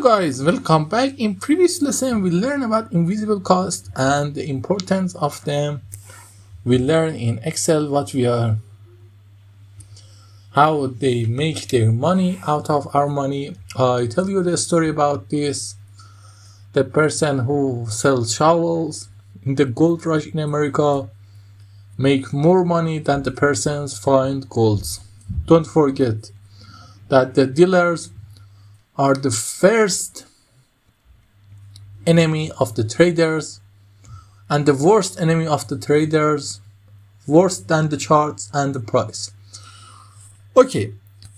Hello guys, welcome back. In previous lesson we learned about invisible cost and the importance of them. We learned in Excel how they make their money out of our money. I tell you the story about this. The person who sells shovels in the gold rush in America make more money than the persons find golds. Don't forget that the dealers are the first enemy of the traders and the worst enemy of the traders, worse than the charts and the price. Okay,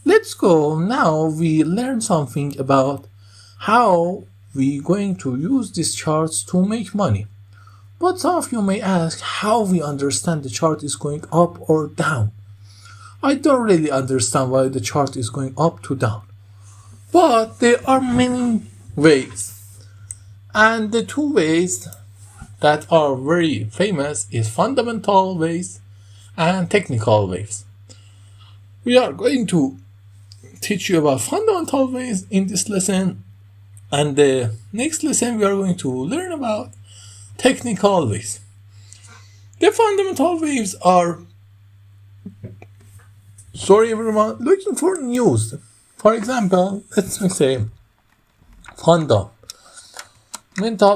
let's go. Now we learn something about how we going to use these charts to make money. But some of you may ask how we understand the chart is going up or down. I don't really understand why the chart is going up to down. But there are many ways. And the two ways that are very famous is fundamental ways and technical ways. We are going to teach you about fundamental ways in this lesson. And the next lesson we are going to learn about technical ways. The fundamental ways are, looking for news. For example, let's say fundamental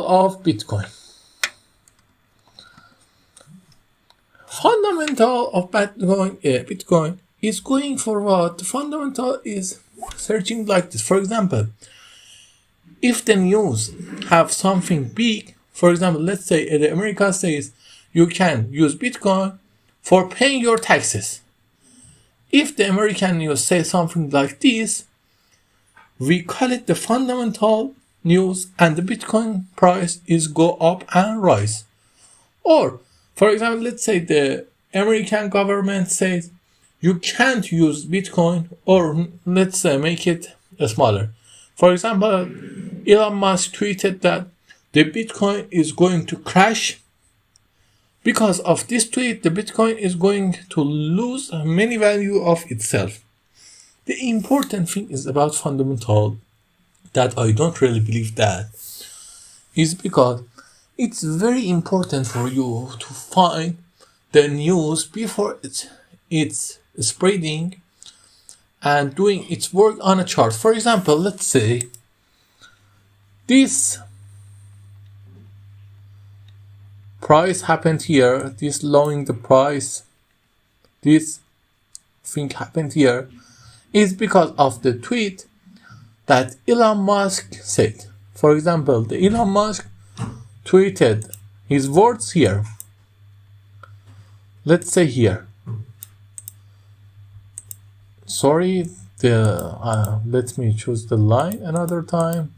of Bitcoin. Fundamental of Bitcoin is going for what? The fundamental is searching like this. For example, if the news have something big, for example, let's say the America says you can use Bitcoin for paying your taxes. If the American news say something like this, we call it the fundamental news and the Bitcoin price is go up and rise. Or, for example, let's say the American government says you can't use Bitcoin, or let's say make it smaller. For example, Elon Musk tweeted that the Bitcoin is going to crash. Because of this tweet, the Bitcoin is going to lose many value of itself. The important thing is about fundamental that I don't really believe that is because it's very important for you to find the news before it's spreading and doing its work on a chart. For example, let's say this price happened here, this lowering the price, this thing happened here, is because of the tweet that Elon Musk said. For example, the Elon Musk tweeted his words here. Let's say here. Sorry, let me choose the line another time.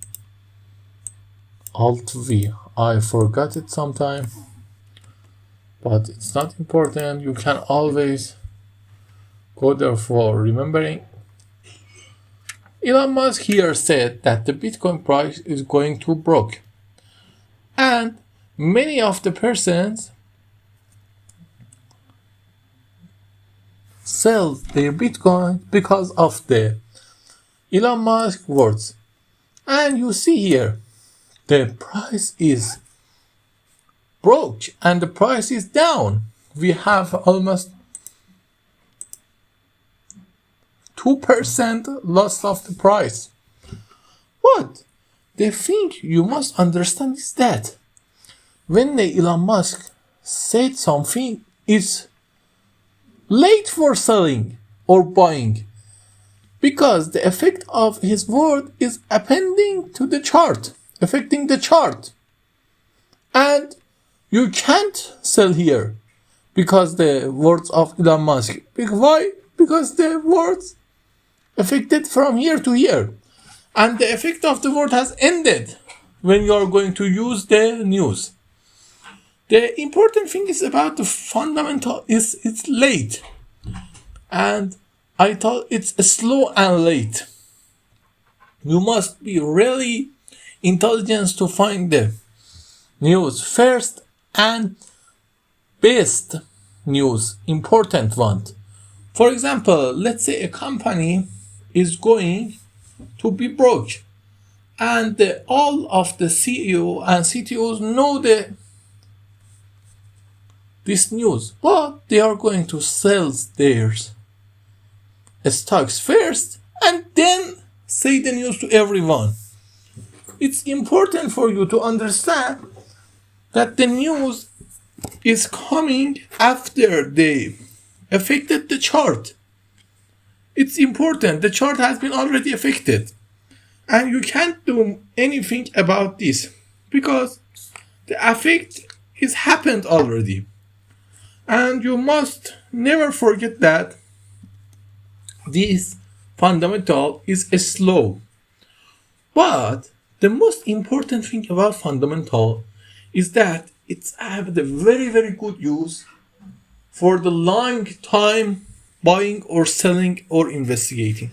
Alt V. I forgot it sometime. But it's not important. You can always go there for remembering. Elon Musk here said that the Bitcoin price is going to broke. And many of the persons sell their Bitcoin because of the Elon Musk words. And you see here, the price is broke and the price is down. We have almost 2% loss of the price. But the thing you must understand is that when the Elon Musk said something, it's late for selling or buying because the effect of his word is affecting the chart. And you can't sell here because the words of Elon Musk. Why? Because the words affected from here to here. And the effect of the word has ended when you are going to use the news. The important thing is about the fundamental is it's late. And I thought it's slow and late. You must be really intelligent to find the news first and best news, important one. For example, let's say a company is going to be broke and all of the CEO and CTOs know this news, but they are going to sell their stocks first and then say the news to everyone. It's important for you to understand that the news is coming after they affected the chart. It's important. The chart has been already affected. And you can't do anything about this because the effect is happened already. And you must never forget that this fundamental is slow. But the most important thing about fundamental is that it's have the very, very good use for the long time buying or selling or investigating.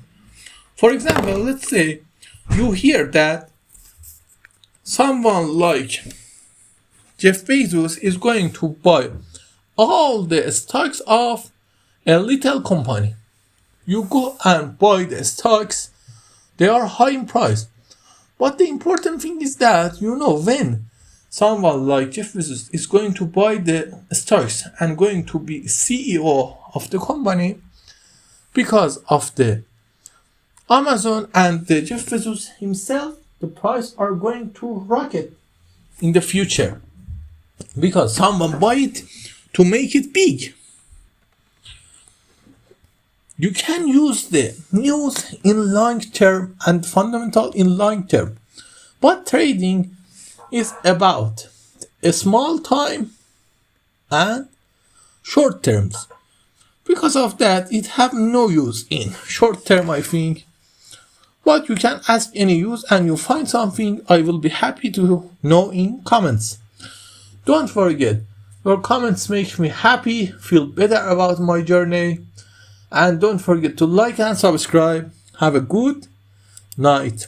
For example, let's say you hear that someone like Jeff Bezos is going to buy all the stocks of a little company. You go and buy the stocks, they are high in price. But the important thing is that when someone like Jeff Bezos is going to buy the stocks and going to be CEO of the company, because of the Amazon and the Jeff Bezos himself, the price are going to rocket in the future because someone buy it to make it big. You can use the news in long term and fundamental in long term, but trading is about a small time and short terms. Because of that, it have no use in short term, I think. But you can ask any use and you find something, I will be happy to know in comments. Don't forget, your comments make me happy, feel better about my journey. And don't forget to like and subscribe. Have a good night.